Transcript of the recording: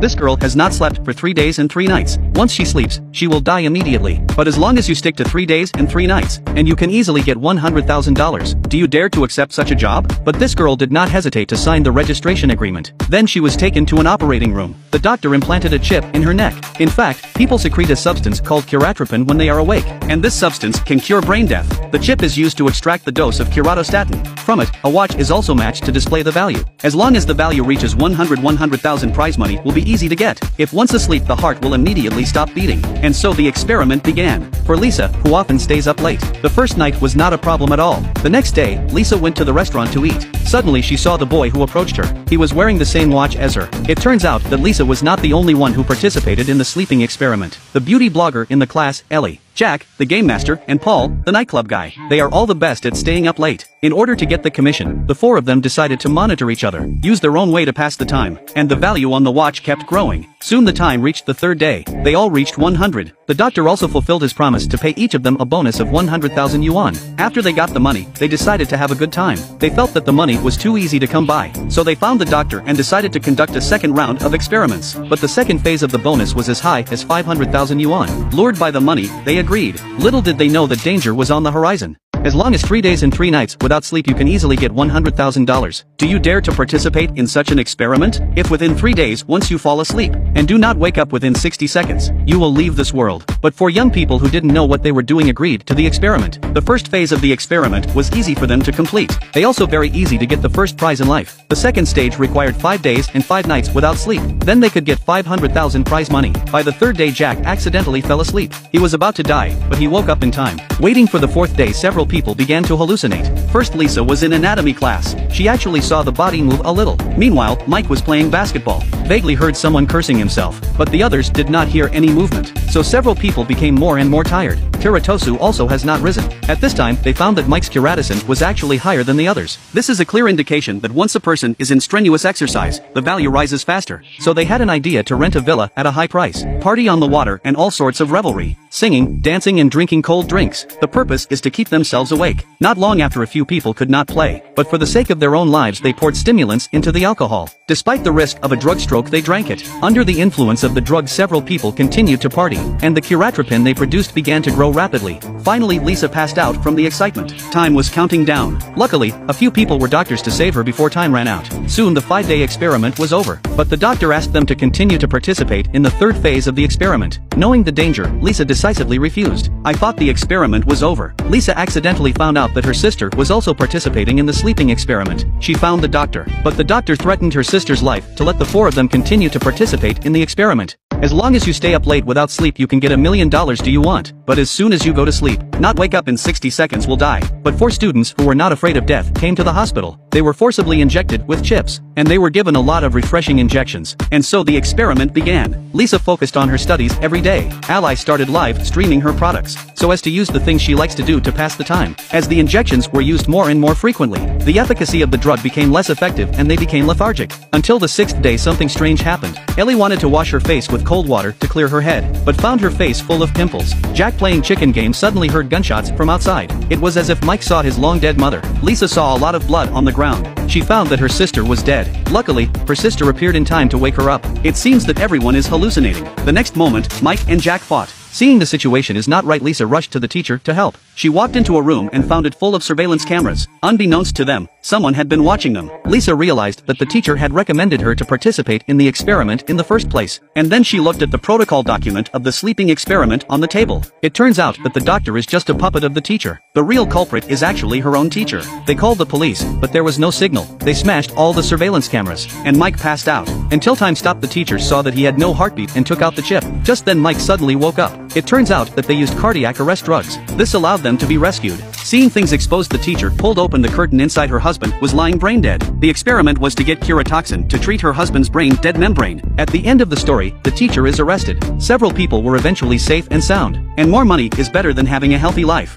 This girl has not slept for 3 days and 3 nights. Once she sleeps, she will die immediately. But as long as you stick to 3 days and 3 nights, and you can easily get $100,000. Do you dare to accept such a job? But this girl did not hesitate to sign the registration agreement. Then she was taken to an operating room. The doctor implanted a chip in her neck. In fact, people secrete a substance called keratropin when they are awake, and this substance can cure brain death. The chip is used to extract the dose of keratostatin. From it, a watch is also matched to display the value. As long as the value reaches 100,000 prize money will be easy to get. If once asleep, the heart will immediately stop beating. And so the experiment began. For Lisa, who often stays up late, the first night was not a problem at all. The next day, Lisa went to the restaurant to eat. Suddenly she saw the boy who approached her. He was wearing the same watch as her. It turns out that Lisa was not the only one who participated in the sleeping experiment. The beauty blogger in the class, Ellie, Jack, the game master, and Paul, the nightclub guy. They are all the best at staying up late. In order to get the commission, the 4 of them decided to monitor each other, use their own way to pass the time, and the value on the watch kept growing. Soon the time reached the 3rd day. They all reached 100. The doctor also fulfilled his promise to pay each of them a bonus of 100,000 yuan. After they got the money, they decided to have a good time. They felt that the money was too easy to come by, so they found the doctor and decided to conduct a second round of experiments. But the second phase of the bonus was as high as 500,000 yuan. Lured by the money, they agreed. Little did they know that danger was on the horizon. As long as 3 days and 3 nights without sleep, you can easily get $100,000. Do you dare to participate in such an experiment? If within 3 days once you fall asleep, and do not wake up within 60 seconds, you will leave this world. But for young people who didn't know what they were doing, agreed to the experiment. The first phase of the experiment was easy for them to complete. They also very easy to get the first prize in life. The second stage required 5 days and 5 nights without sleep. Then they could get 500,000 prize money. By the 3rd day, Jack accidentally fell asleep. He was about to die, but he woke up in time. Waiting for the 4th day, several people began to hallucinate. First, Lisa was in anatomy class. She actually saw the body move a little. Meanwhile, Mike was playing basketball. Vaguely heard someone cursing himself, but the others did not hear any movement. So several people became more and more tired. Keratosu also has not risen. At this time, they found that Mike's keratosin was actually higher than the others. This is a clear indication that once a person is in strenuous exercise, the value rises faster. So they had an idea to rent a villa at a high price, party on the water, and all sorts of revelry, singing, dancing, and drinking cold drinks. The purpose is to keep themselves awake. Not long after, a few people could not play, but for the sake of their own lives they poured stimulants into the alcohol. Despite the risk of a drug stroke, they drank it. Under the influence of the drug, several people continued to party, and the keratropin they produced began to grow rapidly. Finally, Lisa passed out from the excitement. Time was counting down. Luckily, a few people were doctors to save her before time ran out. Soon the 5-day experiment was over, but the doctor asked them to continue to participate in the 3rd phase of the experiment. Knowing the danger, Lisa decisively refused. I thought the experiment was over. Lisa accidentally found out that her sister was also participating in the sleeping experiment. She found the doctor, but the doctor threatened her sister's life to let the 4 of them continue to participate in the experiment. As long as you stay up late without sleep, you can get $1 million. Do you want? But as soon as you go to sleep, not wake up in 60 seconds, will die. But 4 students who were not afraid of death came to the hospital. They were forcibly injected with chips, and they were given a lot of refreshing injections. And so the experiment began. Lisa focused on her studies every day. Ally started live streaming her products, so as to use the things she likes to do to pass the time. As the injections were used more and more frequently, the efficacy of the drug became less effective and they became lethargic. Until the 6th day, something strange happened. Ellie wanted to wash her face with cold water to clear her head, but found her face full of pimples. Jack, playing chicken game, suddenly heard gunshots from outside. It was as if Mike saw his long dead mother. Lisa saw a lot of blood on the ground. She found that her sister was dead. Luckily, her sister appeared in time to wake her up. It seems that everyone is hallucinating. The next moment, Mike and Jack fought. Seeing the situation is not right, Lisa rushed to the teacher to help. She walked into a room and found it full of surveillance cameras. Unbeknownst to them, someone had been watching them. Lisa realized that the teacher had recommended her to participate in the experiment in the first place. And then she looked at the protocol document of the sleeping experiment on the table. It turns out that the doctor is just a puppet of the teacher. The real culprit is actually her own teacher. They called the police, but there was no signal. They smashed all the surveillance cameras, and Mike passed out. Until time stopped, the teacher saw that he had no heartbeat and took out the chip. Just then Mike suddenly woke up. It turns out that they used cardiac arrest drugs. This allowed them to be rescued. Seeing things exposed, the teacher pulled open the curtain. Inside, her husband was lying brain dead. The experiment was to get keratoxin to treat her husband's brain dead membrane. At the end of the story, the teacher is arrested. Several people were eventually safe and sound. And more money is better than having a healthy life.